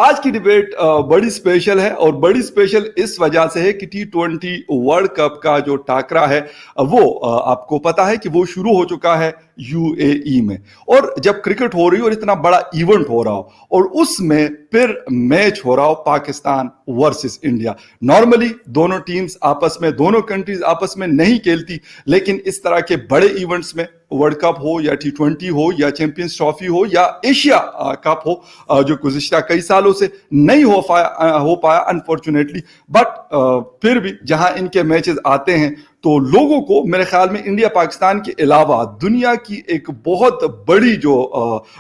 आज की डिबेट बड़ी स्पेशल है और बड़ी स्पेशल इस वजह से है कि T20 वर्ल्ड कप का जो टाकरा है वो आपको पता है कि वो शुरू हो चुका है यूएई में। और जब क्रिकेट हो रही हो और इतना बड़ा इवेंट हो रहा हो और उसमें फिर मैच हो रहा हो पाकिस्तान वर्सेस इंडिया। नॉर्मली दोनों टीम्स आपस में, दोनों कंट्रीज आपस में नहीं खेलती, लेकिन इस तरह के बड़े इवेंट्स में, वर्ल्ड कप हो या T20 हो या चैंपियंस ट्रॉफी हो या एशिया कप हो, जो गुज़िश्ता कई सालों से नहीं हो पाया अनफॉर्चुनेटली, बट फिर भी जहां इनके मैचेस आते हैं तो लोगों को मेरे ख्याल में इंडिया पाकिस्तान के अलावा दुनिया की एक बहुत बड़ी जो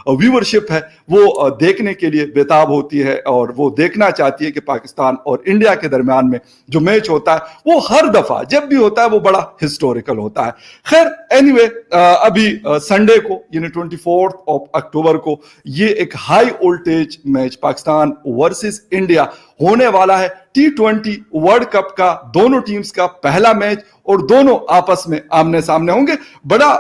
व्यूअरशिप है वो देखने के लिए बेताब होती है और वो देखना चाहती है कि पाकिस्तान और इंडिया के दरमियान में जो मैच होता है वो हर दफा जब भी होता है वो बड़ा हिस्टोरिकल होता है। खैर एनीवे, अभी संडे को यानी 24 अक्टूबर को ये एक high voltage match Pakistan versus India होने वाला है। T20 वर्ल्ड कप का दोनों टीम्स का पहला मैच और दोनों आपस में आमने सामने होंगे। बड़ा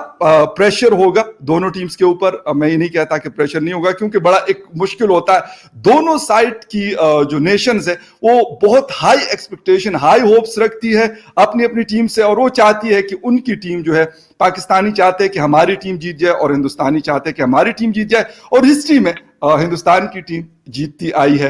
प्रेशर होगा दोनों टीम्स के ऊपर। मैं ये नहीं कहता कि प्रेशर नहीं होगा, क्योंकि बड़ा एक मुश्किल होता है। दोनों साइड की जो नेशंस है वो बहुत हाई एक्सपेक्टेशन, हाई होप्स रखती है अपनी अपनी टीम से, और वो चाहती है कि उनकी टीम जो है, पाकिस्तानी चाहते हैं कि हमारी टीम जीत जाए और हिंदुस्तानी चाहते हैं कि हमारी टीम जीत जाए। और हिस्ट्री में हिंदुस्तान की टीम जीतती आई है।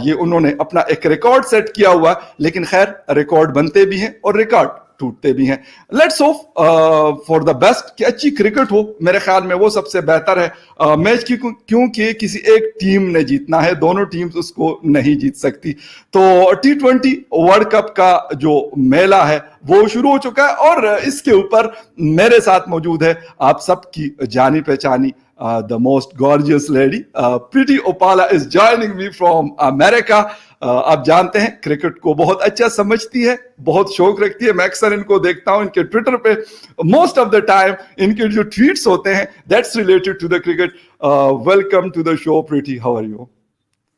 ये उन्होंने अपना एक रिकॉर्ड सेट किया हुआ, लेकिन खैर रिकॉर्ड बनते भी हैं और रिकॉर्ड टूटते भी हैं। Let's hope for the best कि अच्छी क्रिकेट हो। मेरे ख्याल में वो सबसे बेहतर है मैच की, क्योंकि किसी एक टीम ने जीतना है, दोनों टीम्स उसको नहीं जीत सकती। तो T20 वर्ल्ड कप का जो मेला है वो शुरू हो चुका है और इसके ऊपर मेरे साथ मौजूद है आप सबकी जानी पहचानी the most gorgeous lady, Preity Upala is joining me from America. आप जानते हैं क्रिकेट को बहुत अच्छा समझती है, बहुत शौक रखती है। मैं अक्सर इनको देखता हूं इनके ट्विटर पे, मोस्ट ऑफ द टाइम इनके जो ट्वीट्स होते हैं that's related to the cricket. Welcome to the show Preeti, how are you?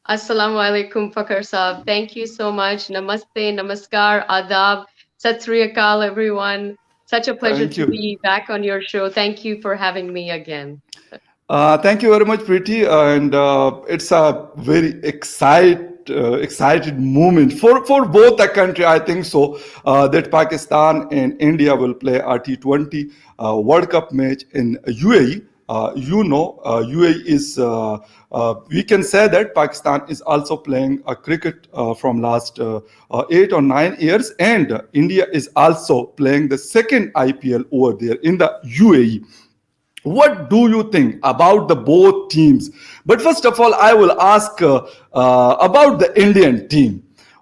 Assalamu alaikum, Fakhar Saab. Thank you so much. Namaste, namaskar, adab, sat sri akal, everyone. Such a pleasure thank to you. be back on your show. Thank you for having me again. Thank you very much, Preeti, and it's a very excited moment for both the country. I think so that Pakistan and India will play a T20 World Cup match in UAE. UAE is we can say that Pakistan is also playing a cricket from last 8 or 9 years, and India is also playing the second IPL over there in the UAE. What do you think about the both teams? But first of all, I will ask about the Indian team.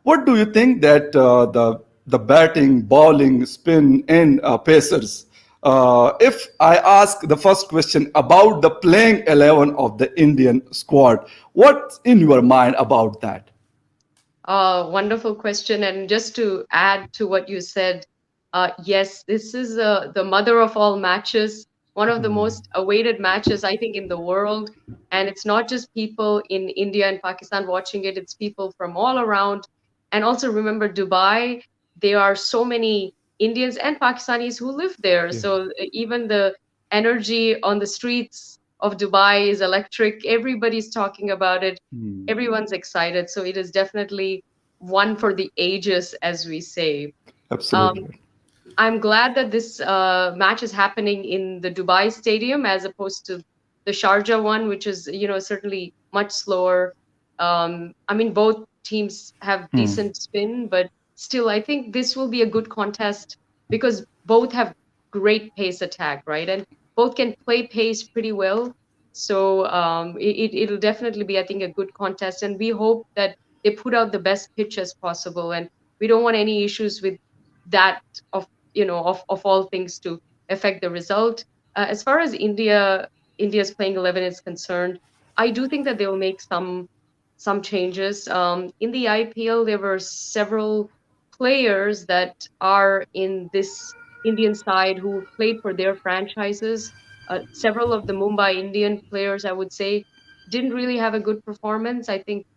What do you think that the batting, bowling, spin, and pacers? If I ask the first question about the playing 11 of the Indian squad, what's in your mind about that? Wonderful question. And just to add to what you said, yes, this is the mother of all matches, one of the most awaited matches, I think, in the world. And it's not just people in India and Pakistan watching it, it's people from all around. And also remember, Dubai, there are so many Indians and Pakistanis who live there. Yeah. So even the energy on the streets of Dubai is electric. Everybody's talking about it. Everyone's excited. So it is definitely one for the ages, as we say. Um, Absolutely. I'm glad that this match is happening in the Dubai stadium as opposed to the Sharjah one, which is, certainly much slower. I mean, both teams have decent spin, but still, I think this will be a good contest because both have great pace attack, right? And both can play pace pretty well. So it'll definitely be, I think, a good contest. And we hope that they put out the best pitch as possible. And we don't want any issues with that of all things to affect the result. As far as India's playing 11 is concerned, I do think that they will make some changes. In the IPL, there were several players that are in this Indian side who played for their franchises. Several of the Mumbai Indian players, I would say, didn't really have a good performance. I think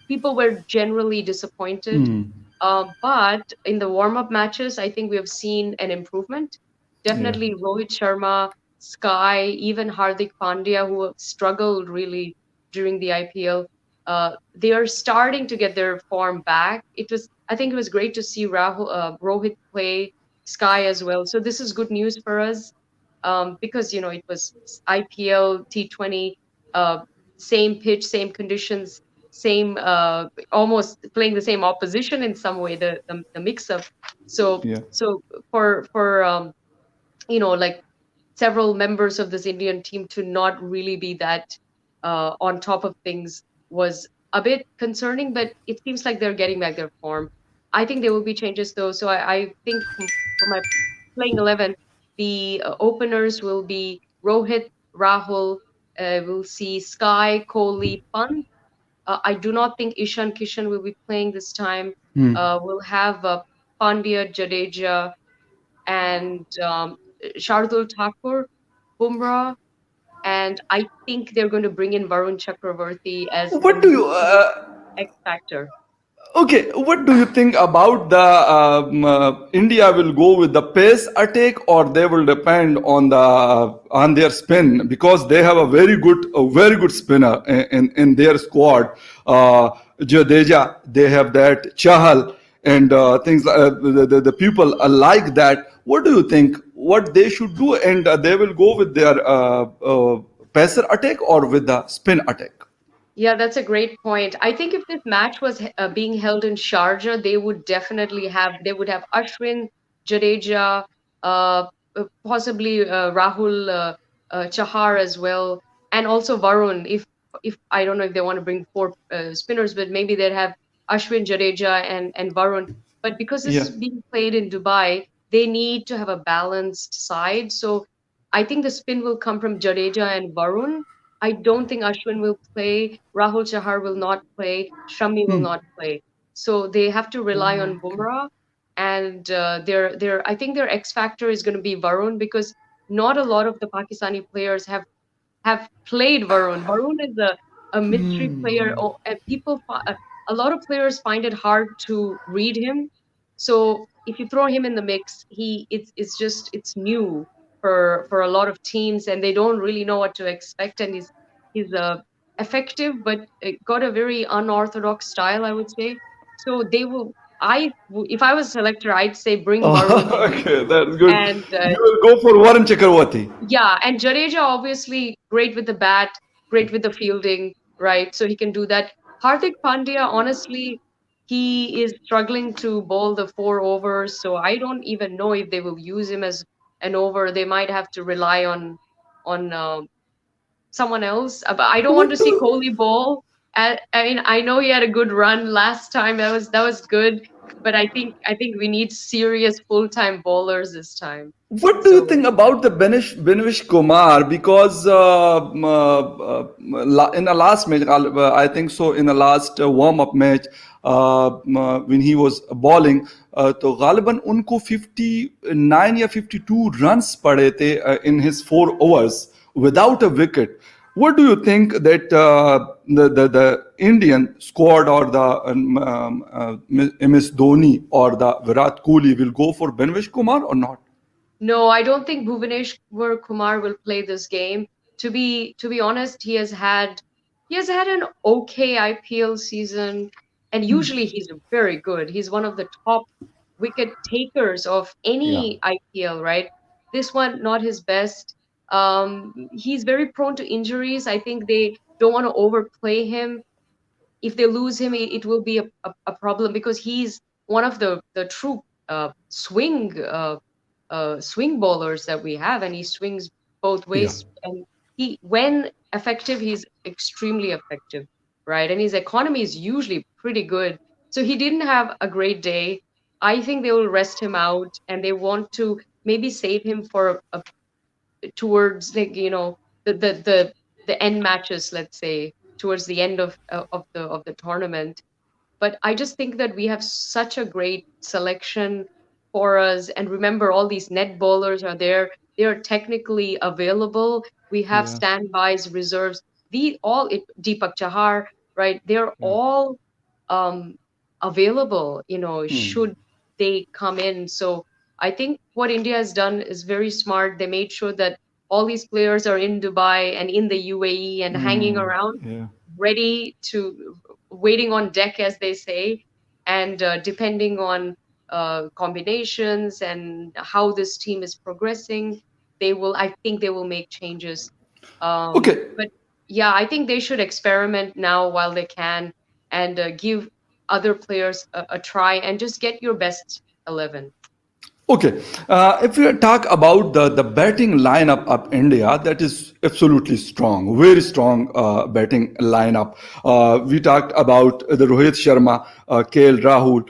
people were generally disappointed. But in the warm-up matches, I think we have seen an improvement. Yeah. Definitely Rohit Sharma, Sky, even Hardik Pandya, who have struggled really during the IPL. they are starting to get their form back. I think it was great to see Rohit play Sky as well. So this is good news for us, because it was IPL T20, uh, same pitch, same conditions, same almost playing the same opposition in some way. The mix up. So Yeah. so for like several members of this Indian team to not really be that on top of things was a bit concerning, but it seems like they're getting back their form. I think there will be changes though. So I think for my playing 11, the openers will be Rohit, Rahul, we'll see Sky, Kohli, Pant. I do not think Ishan Kishan will be playing this time. Hmm. We'll have Pandya, Jadeja, and Shardul Thakur, Bumrah, and I think they're going to bring in Varun Chakravarti as a What do you? new X factor. Okay, what do you think about the India will go with the pace attack or they will depend on on their spin because they have a very good spinner in their squad. Jadeja, they have that Chahal and things the people are like that. What do you think? What they should do and they will go with their pacer attack or with the spin attack? Yeah, that's a great point. I think if this match was being held in Sharjah, they would have Ashwin, Jadeja, possibly Rahul Chahar as well, and also Varun. If I don't know if they want to bring four spinners, but maybe they'd have Ashwin, Jadeja, and Varun. But because this Yeah. is being played in Dubai, they need to have a balanced side. So I think the spin will come from Jadeja and Varun. I don't think Ashwin will play. Rahul Chahar will not play. Shami will not play. So they have to rely on Okay. Bumrah, and I think their X factor is going to be Varun because not a lot of the Pakistani players have played Varun. Varun is a mystery player, and a lot of players find it hard to read him. So if you throw him in the mix, it's new for a lot of teams, and they don't really know what to expect. And he's effective, but got a very unorthodox style, I would say. So they will. If I was a selector, I'd say bring Varun in, Okay, that's good. and You will go for Warren Chakravarti. yeah, and Jadeja obviously great with the bat, great with the fielding, right? So he can do that. Hardik Pandya, honestly, he is struggling to bowl the four overs, so I don't even know if they will use him as an over. They might have to rely on someone else. But I don't want What to see do Kohli bowl. I mean, I know he had a good run last time. That was good, but I think we need serious full-time bowlers this time. What do you So. think about the Benish Kumar? Because in the last match, I think so, in the last warm-up match, when he was bowling, तो गालिबन उनको 59 या 52 runs पड़े थे in his 4 overs without a wicket. What do you think that the Indian squad or the MS Dhoni or the Virat Kohli will go for Benish Kumar or not? No, I don't think Bhuvaneshwar Kumar will play this game. To be honest, he has had an okay IPL season, and usually he's very good. He's one of the top wicket takers of Yeah. any IPL, right? This one, not his best. He's very prone to injuries. I think they don't want to overplay him. If they lose him, it will be a problem because he's one of the true swing bowlers that we have, and he swings both Yeah. ways. And when effective, he's extremely effective, right? And his economy is usually pretty good. So he didn't have a great day. I think they will rest him out, and they want to maybe save him for towards like the end matches, let's say towards the end of the tournament. But I just think that we have such a great selection for us. And remember, all these net bowlers are there. They are technically available. We have Yeah. standbys, reserves. Deepak Chahar, right? They're Yeah. all um, available, Hmm. should they come in. So I think what India has done is very smart. They made sure that all these players are in Dubai and in the UAE and hanging Hmm. around. Yeah. ready to waiting on deck, as they say, and depending on combinations and how this team is progressing, I think they will make changes. Okay. But yeah, I think they should experiment now while they can, and give other players a try and just get your best 11. Okay, if we talk about the batting lineup of India, that is absolutely strong, very strong batting lineup. We talked about the Rohit Sharma, KL Rahul,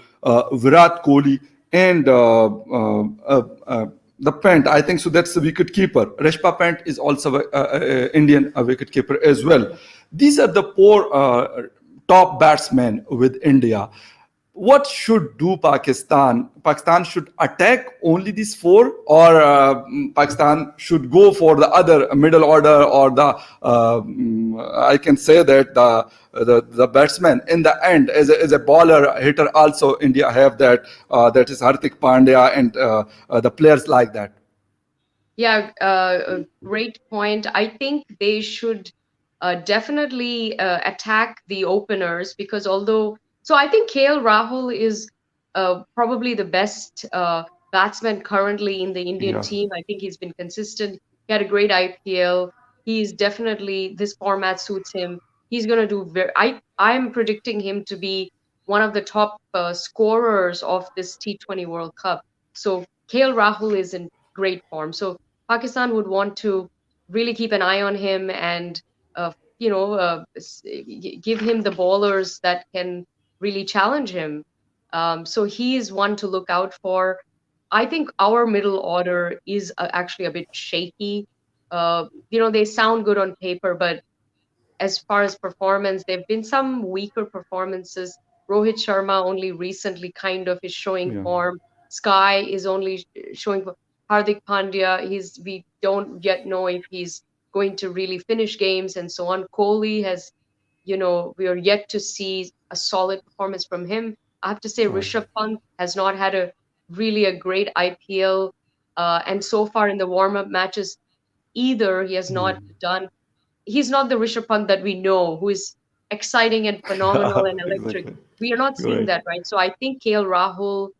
Virat Kohli, and the Pant. I think so. That's the wicket keeper. Reshpa Pant is also a Indian wicket keeper as well. These are the four top batsmen with India. What should do Pakistan? Pakistan should attack only these four, or Pakistan should go for the other middle order, or I can say that the batsman in the end, as a bowler hitter, also India have that, that is Hardik Pandya and the players like that. Yeah, a great point. I think they should definitely attack the openers, because so I think KL Rahul is probably the best batsman currently in the Indian Yeah. team. I think he's been consistent. He had a great IPL. He's definitely, this format suits him. He's going to do very, I'm predicting him to be one of the top scorers of this T20 World Cup. So KL Rahul is in great form. So Pakistan would want to really keep an eye on him and give him the bowlers that can really challenge him. So he is one to look out for. I think our middle order is actually a bit shaky. They sound good on paper, but as far as performance, there have been some weaker performances. Rohit Sharma only recently kind of is showing Yeah. form. Sky is only showing Hardik Pandya. We don't yet know if he's going to really finish games and so on. Kohli has, we are yet to see a solid performance from him. I have to say, Right. Rishabh Pant has not had a great IPL, and so far in the warm up matches either, he has not done. He's not the Rishabh Pant that we know, who is exciting and phenomenal and electric. Exactly. We are not You're seeing right. that, right? So I think KL Rahul,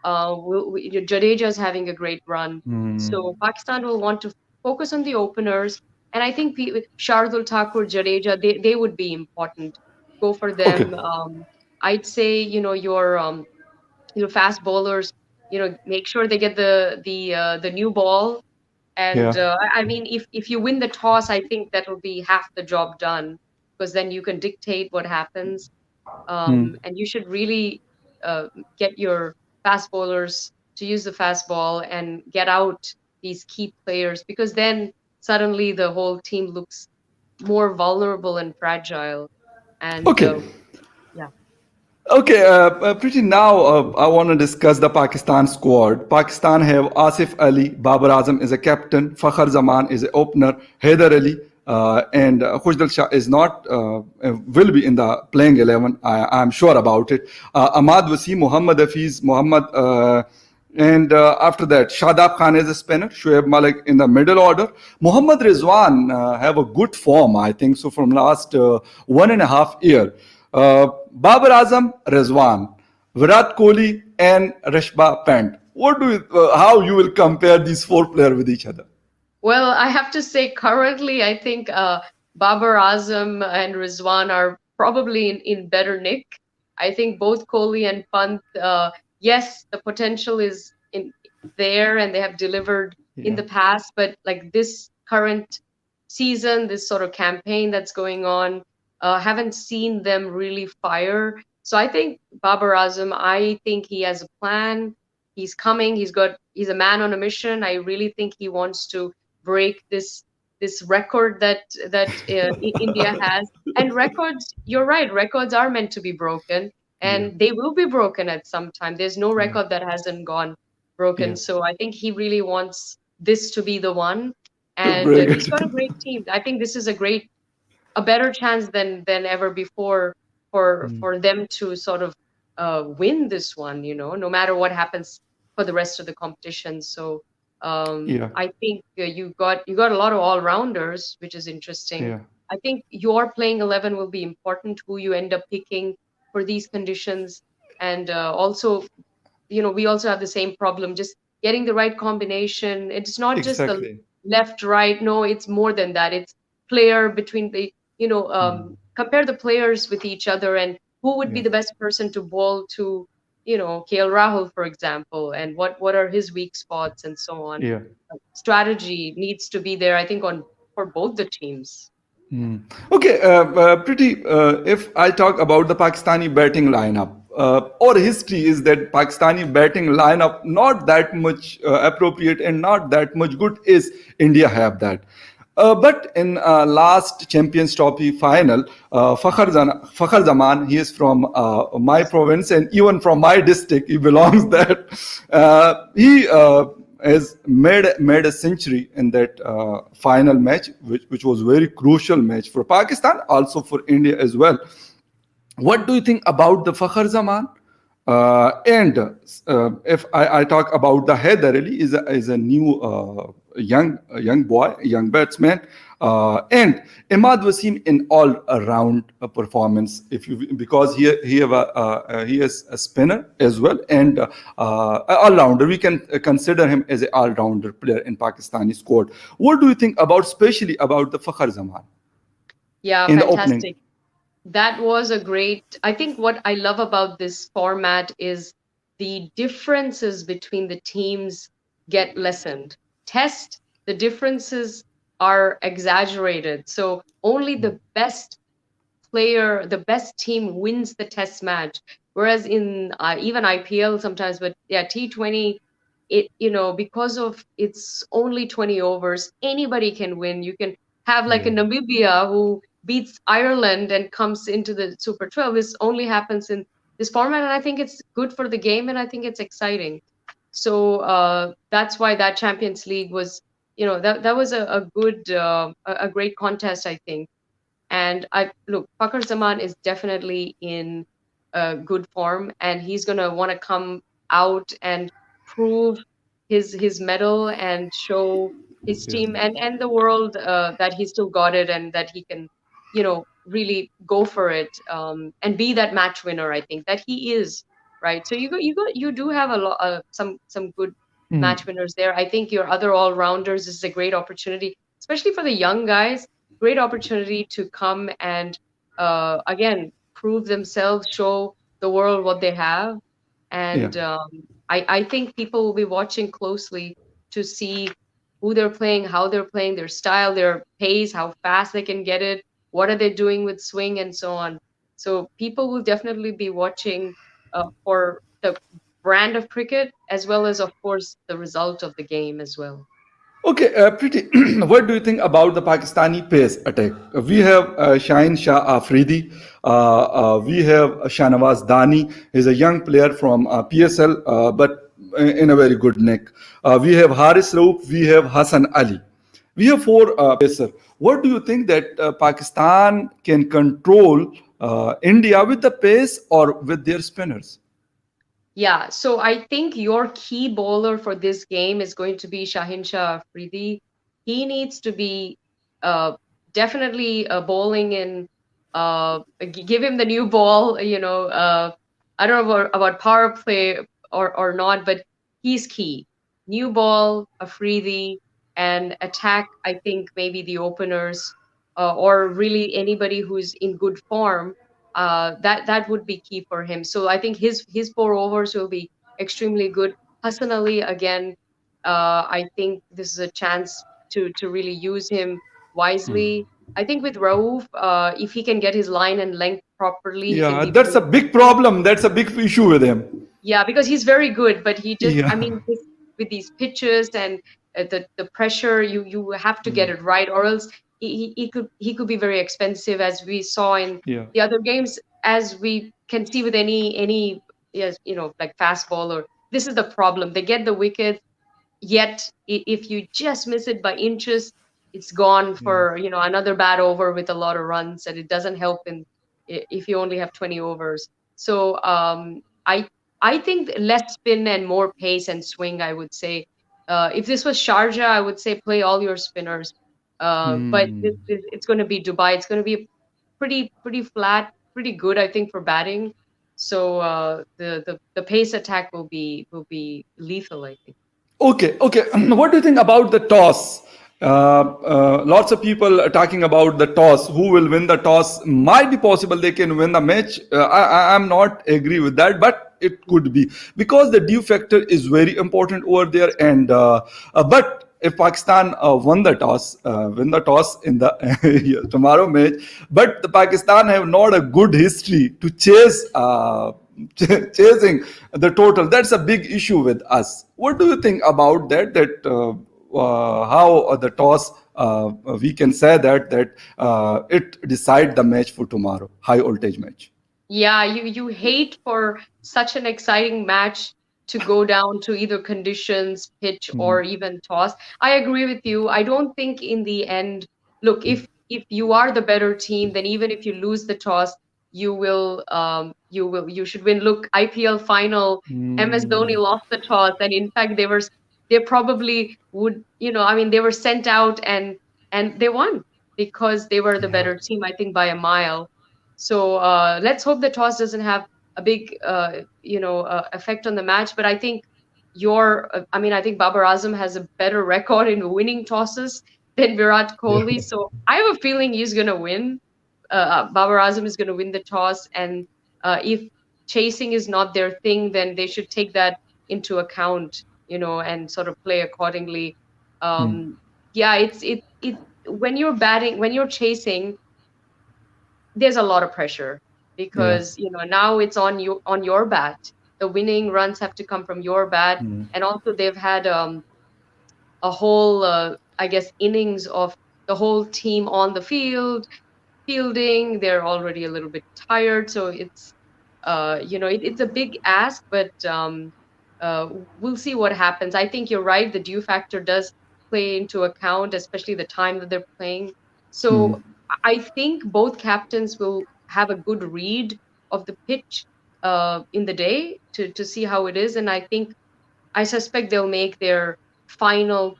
Jadeja is having a great run. So Pakistan will want to focus on the openers, and I think Shardul Thakur, Jadeja, they would be important. Go for Okay. them. I'd say your fast bowlers, make sure they get the new ball, and Yeah. I mean, if you win the toss, I think that will be half the job done, because then you can dictate what happens. And you should really get your fast bowlers to use the fast ball and get out these key players, because then suddenly the whole team looks more vulnerable and fragile. And Okay. yeah. Okay, pretty now I want to discuss the Pakistan squad. Pakistan have Asif Ali, Babar Azam is a captain, Fakhar Zaman is an opener, Haider Ali, and Khushdal Shah is not, will be in the playing 11. I'm sure about it. Ahmad Wasim, Muhammad Hafiz, Muhammad, and after that, Shadab Khan is a spinner, Shoaib Malik in the middle order. Muhammad Rizwan have a good form, I think so, from last 1.5 year. Babar Azam, Rizwan, Virat Kohli, and Reshba Pant. How you will compare these four players with each other? Well, I have to say, currently, I think Babar Azam and Rizwan are probably in better nick. I think both Kohli and Pant, yes, the potential is in there, and they have delivered in Yeah. the past, but like this current season, this sort of campaign that's going on, haven't seen them really fire. So I think Babar Azam, I think he has a plan. He's coming. He's a man on a mission. I really think he wants to break this record that India has. And records, you're right, records are meant to be broken, Yeah. and they will be broken at some time. There's no Yeah. record that hasn't gone broken. Yeah. So I think he really wants this to be the one. To And break he's it. got a great team. I think this is a better chance than ever before for them to sort of win this one, no matter what happens for the rest of the competition. So Yeah. I think you got a lot of all rounders, which is interesting. Yeah. I think your playing 11 will be important, who you end up picking for these conditions. And also, we also have the same problem, just getting the right combination. It's not just the Exactly. left, right. No, it's more than that. It's player between the, compare the players with each other and who would be Yeah. the best person to bowl to, KL Rahul, for example, and what are his weak spots and so on. Yeah. Strategy needs to be there, I think, on for both the teams. Okay, pretty. If I talk about the Pakistani batting lineup, our history is that Pakistani batting lineup not that much appropriate and not that much good is India have that. But in last Champions Trophy final, Fakhar Zaman, he is from my province and even from my district, he belongs there. He has made a century in that final match, which was very crucial match for Pakistan, also for India as well. What do you think about the Fakhar Zaman? And if I talk about the Haider Ali, is a new young boy, young batsman, and Imad Wasim in all around performance. If you because he is a spinner as well and all rounder. We can consider him as an all rounder player in Pakistani squad. What do you think about, especially about the Fakhar Zaman Yeah, in the opening? fantastic. That was a great. I think what I love about this format is the differences between the teams get lessened. Test, the differences are exaggerated. So only the best player, the best team wins the test match. Whereas in even IPL sometimes, but yeah, T20, because of it's only 20 overs, anybody can win. You can have like a Yeah. Namibia who beats Ireland and comes into the Super 12. This only happens in this format, and I think it's good for the game, and I think it's exciting. So that's why that Champions League was, that was a good, a great contest, I think. And I look, Fakhar Zaman is definitely in good form, and he's gonna want to come out and prove his medal and show his Yeah. team and the world that he still got it and that he can, really go for it and be that match winner. I think that he is right. So you do have a lot some good Mm. match winners there. I think your other all rounders is a great opportunity, especially for the young guys, great opportunity to come and again prove themselves, show the world what they have, Yeah. and I think people will be watching closely to see who they're playing, how they're playing, their style, their pace, how fast they can get it, what are they doing with swing, and so on. So people will definitely be watching for the brand of cricket as well as, of course, the result of the game as well. Okay, Preity, what do you think about the Pakistani pace attack? We have Shaheen Shah Afridi, we have Shahnawaz Dani. He's a young player from PSL, but in a very good neck. We have Haris Rauf, we have Hassan Ali. We have four pacer. What do you think that Pakistan can control India with the pace or with their spinners? Yeah, so I think your key bowler for this game is going to be Shahin Shah Afridi. He needs to be uh, definitely bowling in, give him the new ball, I don't know about power play or not, but he's key. New ball, Afridi, and attack, I think maybe the openers or really anybody who's in good form, that would be key for him. So I think his 4 overs will be extremely good. Hassan Ali again, I think this is a chance to really use him wisely. I think with Rauf, if he can get his line and length properly, he can Yeah, be that's very a big problem. That's a big issue with him. yeah, because he's very good, but he just, I Yeah. mean, with these pitches and the pressure, you have to get it right, or else he could be very expensive, as we saw in Yeah. the other games, as we can see with any yes, like fast bowler. This is the problem. They get the wicket, yet if you just miss it by inches, it's gone Yeah. for another bad over with a lot of runs, and it doesn't help in if you only have 20 overs. So I think less spin and more pace and swing, I would say. If this was Sharjah, I would say play all your spinners. But Hmm. it's going to be Dubai. It's going to be pretty flat, pretty good, I think, for batting. So the pace attack will be lethal, I think. Okay, okay. What do you think about the toss? Lots of people are talking about the toss. Who will win the toss? Might be possible they can win the match. I'm not agree with that, but it could be because the due factor is very important over there. And but if Pakistan win the toss in the tomorrow match, but the Pakistan have not a good history to chase. Chasing the total, that's a big issue with us. What do you think about that, how the toss, we can say that it decide the match for tomorrow, high voltage match? Yeah, you hate for such an exciting match to go down to either conditions, pitch, or even toss. I agree with you. I don't think in the end, look, if you are the better team, then even if you lose the toss, you should win. Look, IPL final, MS Dhoni Hmm. lost the toss, and in fact they probably would, I mean, they were sent out and they won because they were the Yeah. better team, I think by a mile. So let's hope the toss doesn't have a big, effect on the match. But I think I think Babar Azam has a better record in winning tosses than Virat Yeah. Kohli. So I have a feeling he's going to win. Babar Azam is going to win the toss. And if chasing is not their thing, then they should take that into account, and sort of play accordingly. Hmm. Yeah, when you're batting, when you're chasing, there's a lot of pressure Yeah. because now it's on you, on your bat. The winning runs have to come from your bat, Hmm. and also they've had a whole I guess innings of the whole team on the field fielding. They're already a little bit tired, so it's a big ask, but uh, we'll see what happens. I think you're right. The due factor does play into account, especially the time that they're playing. Hmm. So I think both captains will have a good read of the pitch in the day to see how it is, and I suspect they'll make their final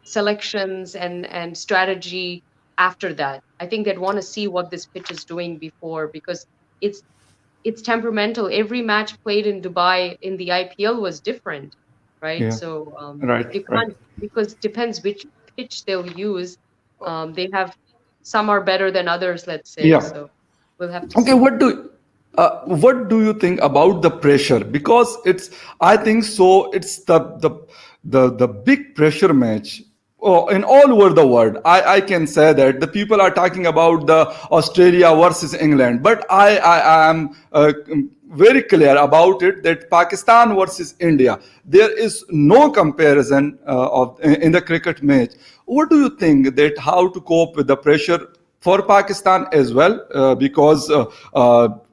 selections and strategy after that. I think they'd want to see what this pitch is doing before because it's it's temperamental. Every match played in Dubai in the IPL was different, right? Yeah. So Right. you Right. can't, because depends which pitch they'll use. They have some are better than others, let's say. Yeah. So we'll have to Okay, see. what do you think about the pressure? Because it's, I think so. It's the big pressure match. Oh, in all over the world, I can say that the people are talking about the Australia versus England, but I am very clear about it that Pakistan versus India, there is no comparison of in the cricket match. What do you think that how to cope with the pressure for Pakistan as well, because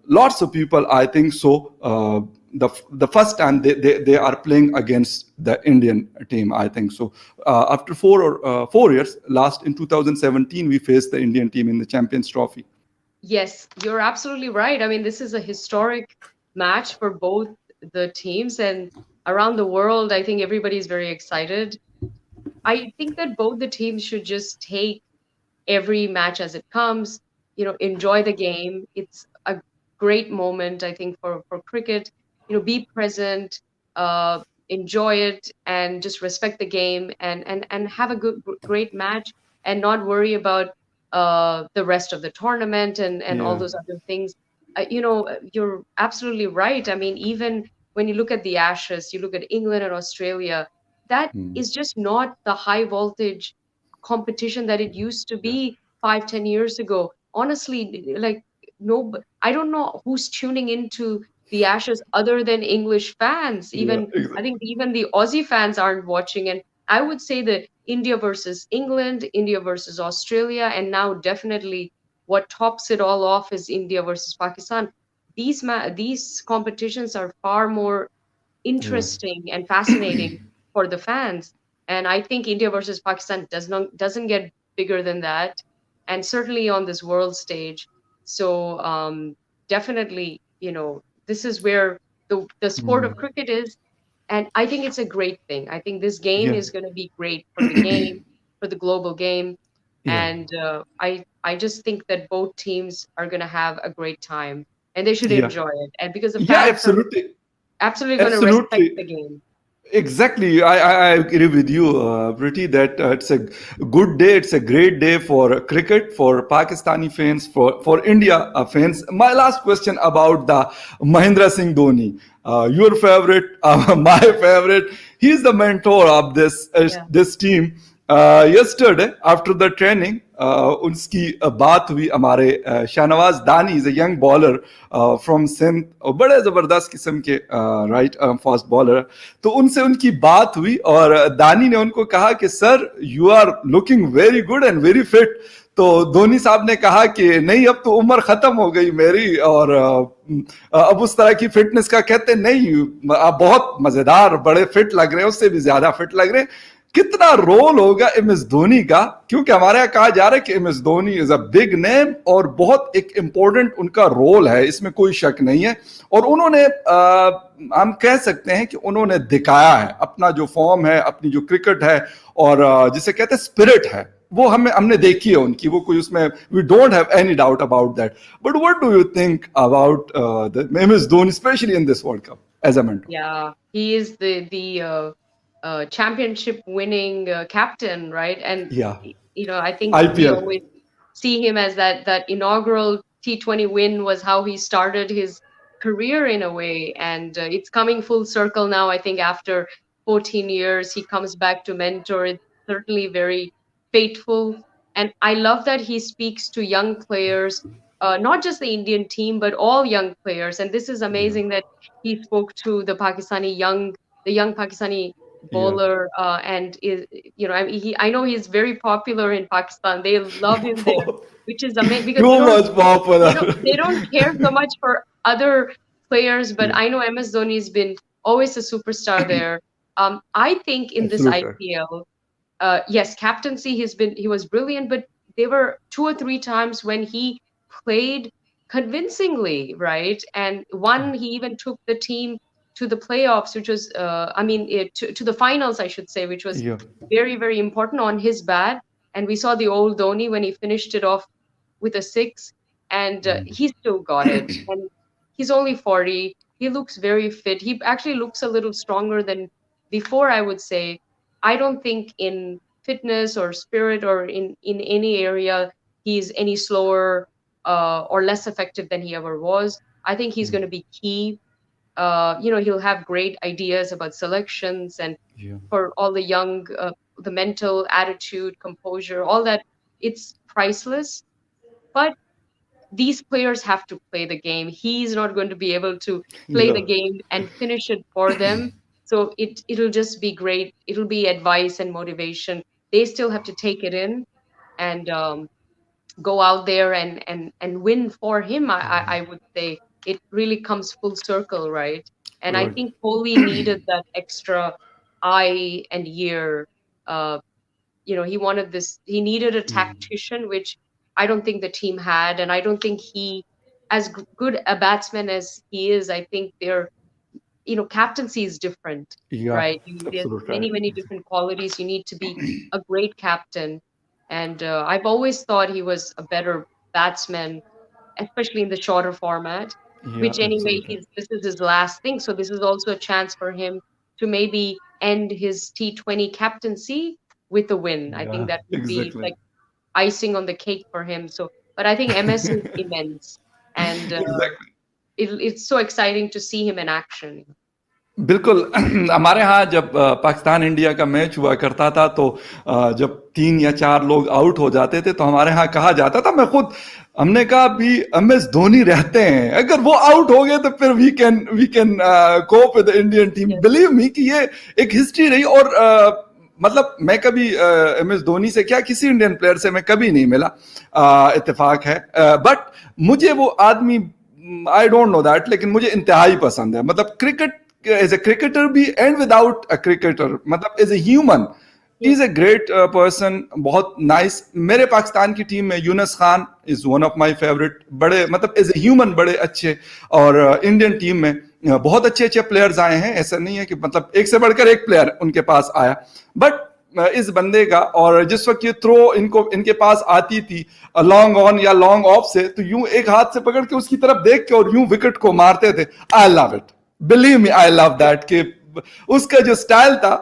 lots of people, I think so. The first time they are playing against the Indian team, I think so. After 4 years, last in 2017, we faced the Indian team in the Champions Trophy. Yes, you're absolutely right. I mean, this is a historic match for both the teams, and around the world, I think everybody's very excited. I think that both the teams should just take every match as it comes, enjoy the game. It's a great moment, I think, for cricket. Be present, uh, enjoy it, and just respect the game and have a great match, and not worry about the rest of the tournament and all Yeah. those other things. You're absolutely right. I mean, even when you look at the Ashes, you look at England and Australia, that Hmm. is just not the high voltage competition that it used to Yeah. be 5-10 years ago. Honestly, like, no, I don't know who's tuning into the Ashes other than English fans. Yeah. Even I Exactly. think even the Aussie fans aren't watching. And I would say that India versus England, India versus Australia, and now definitely what tops it all off is India versus Pakistan. These competitions are far more Yeah. interesting and fascinating for the fans. And I think India versus Pakistan doesn't get bigger than that, and certainly on this world stage. So definitely, this is where the sport Hmm. of cricket is, and I think it's a great thing. I think this game Yeah. is going to be great for the game. for the global game. Yeah. And I just think that both teams are going to have a great time, and they should Yeah. enjoy it. And because the Yeah, fans are absolutely. absolutely going to respect Absolutely. the game. Exactly. I agree with you, Preity, that it's a good day. It's a great day for cricket, for Pakistani fans, for India fans. My last question about the Mahendra Singh Dhoni, your favorite, my favorite. He's the mentor of Yeah. this team. Yesterday, after the training, उसकी बात हुई हमारे Shahnawaz Dani is a young bowler from Sindh और बड़े ज़बरदस्त किस्म के right fast bowler. तो उनसे उनकी बात हुई और दानी ने उनको कहा कि sir you are looking very good and very fit. तो धोनी साहब ने कहा कि नहीं अब तो उम्र खत्म हो गई मेरी और अब उस तरह की फिटनेस का कहते नहीं आप बहुत मजेदार बड़े फिट लग रहे हैं उससे भी ज्यादा फिट लग रहे हैं. कितना रोल होगा एम एस धोनी का क्योंकि हमारे यहाँ कहा जा रहा है कि M S Dhoni is a big name और बहुत एक इंपॉर्टेंट उनका रोल है इसमें कोई शक नहीं है. और उन्होंने हम कह सकते हैं कि उन्होंने दिखाया है अपना जो फॉर्म है अपनी जो क्रिकेट है और जिसे कहते हैं स्पिरिट है वो हमने देखी है उनकी वो कोई उसमें we don't have any doubt about that. But what do you think about M S Dhoni specially in this world cup as a mentor? Yeah, he is the championship winning captain, right? And Yeah. I think we IPL. always see him as that inaugural T20 win was how he started his career in a way, and it's coming full circle now. I think after 14 years, he comes back to mentor. It's certainly very fateful, and I love that he speaks to young players, not just the Indian team, but all young players. And this is Yeah. amazing that he spoke to the young Pakistani Yeah. bowler, and is I know he's very popular in Pakistan. They love him there, which is amazing because Too much popular. they don't care so much for other players. But Yeah, I know MS Dhoni has been always a superstar there. I think in this absolutely. IPL, yes, captaincy he was brilliant, but there were two or three times when he played convincingly, right? And one he even took the team to the playoffs, which was to the finals, I should say, which was Yeah. very, very important on his bat. And we saw the old Dhoni when he finished it off with a six, and he still got it. And he's only 40. He looks very fit. He actually looks a little stronger than before, I would say. I don't think in fitness or spirit or in any area he's any slower or less effective than he ever was. I think he's going to be key. He'll have great ideas about selections and Yeah. for all the young, the mental attitude, composure, all that. It's priceless. But these players have to play the game. He's not going to be able to play Yeah. the game and finish it for them. So it'll just be great. It'll be advice and motivation. They still have to take it in and go out there and win for him. I would say it really comes full circle, right? And I Right. think Kohli needed that extra eye and ear. Uh, he needed a tactician, which I don't think the team had, and I don't think as good a batsman as he is, I think captaincy is different, Yeah. right? There's Absolutely many, right. many different qualities. You need to be a great captain. And I've always thought he was a better batsman, especially in the shorter format, Yeah. which anyway, Absolutely. this is his last thing. So this is also a chance for him to maybe end his T20 captaincy with a win. I think Yeah. that would be Exactly. like icing on the cake for him. So, but I think MS is immense, and Exactly. it's so exciting to see him in action. बिल्कुल. हमारे यहाँ जब Pakistan India का match हुआ करता था तो जब 3 या 4 लोग आउट हो जाते थे तो हमारे यहाँ कहा जाता था मैं खुद हमने कहा भी एम एस धोनी रहते हैं अगर वो आउट हो गए तो फिर we can cope with the Indian team. Yes. Believe me कि ये एक हिस्ट्री रही और मतलब मैं कभी एम एस धोनी से क्या किसी इंडियन प्लेयर से मैं कभी नहीं मिला. इत्तेफाक है बट मुझे वो आदमी आई डोंट नो दैट लेकिन मुझे इंतहाई पसंद है. मतलब क्रिकेट एज ए क्रिकेटर भी एंड विदाउट अ क्रिकेटर मतलब as a human he is a great person. बहुत नाइस. मेरे पाकिस्तान की टीम में Younis Khan is one of my favourite. बड़े मतलब एज ए ह्यूमन बड़े अच्छे. और इंडियन टीम में बहुत अच्छे अच्छे प्लेयर्स आए हैं. ऐसा नहीं है कि मतलब एक से बढ़कर एक प्लेयर उनके पास आया. बट इस बंदे का, और जिस वक्त ये थ्रो इनके पास आती थी लॉन्ग ऑन या लॉन्ग ऑफ से, तो यूं एक हाथ से पकड़ के उसकी तरफ देख के और यूं विकेट को मारते थे। I love it, believe me, I love that कि उसका जो स्टाइल था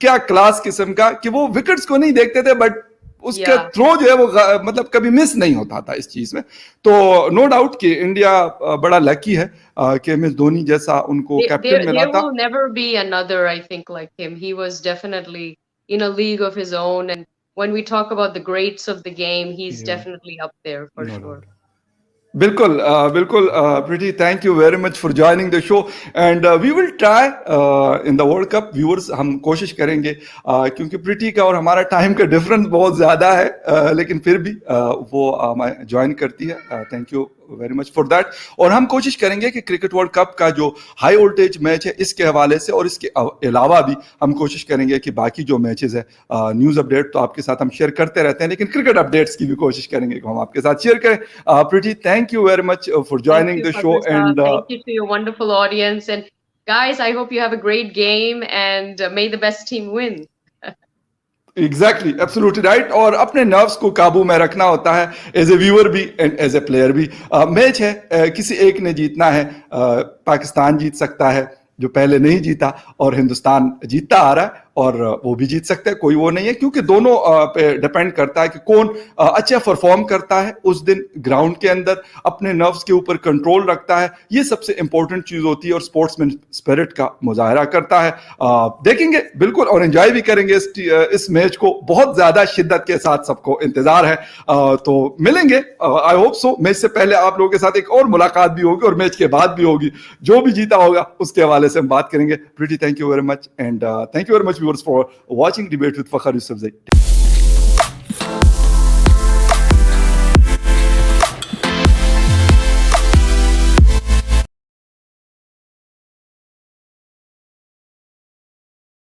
क्या क्लास किस्म का, कि वो विकेट्स को नहीं देखते थे बट उसका थ्रो जो है वो मतलब कभी मिस नहीं होता था इस चीज में। तो नो डाउट कि इंडिया बड़ा लकी है कि एम एस धोनी जैसा उनको कैप्टन मिला There था। will never be another, I think, like him. He was definitely in a league of his own, and when we talk about the greats of the game, he's definitely up there for no sure. Doubt, बिल्कुल बिल्कुल। Preeti, thank you very much for joining the show, and we will try in the world cup viewers, हम कोशिश करेंगे क्योंकि प्रीति का और हमारा time का डिफरेंस बहुत ज़्यादा है, लेकिन फिर भी वो ज्वाइन करती है। Thank you very much for that. और हम कोशिश करेंगे कि क्रिकेट वर्ल्ड कप का जो हाई वोल्टेज मैच है इसके हवाले से और इसके अलावा भी हम कोशिश करेंगे कि बाकी जो मैचेस है, न्यूज़ अपडेट तो आपके साथ हम शेयर करते रहते हैं, लेकिन क्रिकेट अपडेट्स की भी कोशिश करेंगे कि हम आपके साथ शेयर करें। प्रीति, thank you very much for Thank joining you, the show, Fakhar Saab. and Thank you to your wonderful audience. And guys, I hope you have a great game, and may the best team win. Exactly, absolutely right. और अपने nerves को काबू में रखना होता है as a viewer भी and as a player भी। मैच है, किसी एक ने जीतना है। पाकिस्तान जीत सकता है जो पहले नहीं जीता, और हिंदुस्तान जीतता आ रहा है और वो भी जीत सकता है, कोई वो नहीं है, क्योंकि दोनों पे डिपेंड करता है कि कौन अच्छा परफॉर्म करता है उस दिन ग्राउंड के अंदर, अपने नर्व्स के ऊपर कंट्रोल रखता है। ये सबसे इंपॉर्टेंट चीज होती है और स्पोर्ट्समैन स्पिरिट का मुजाहरा करता है। देखेंगे बिल्कुल और एंजॉय भी करेंगे इस मैच को, बहुत ज्यादा शिद्दत के साथ सबको इंतजार है। तो मिलेंगे, आई होप सो। मैच से पहले आप लोगों के साथ एक और मुलाकात भी होगी और मैच के बाद भी होगी। जो भी जीता होगा उसके हवाले से हम बात करेंगे। Preeti, thank you very much, and thank you very much viewers for watching Debate with Fakhar Yusufzai.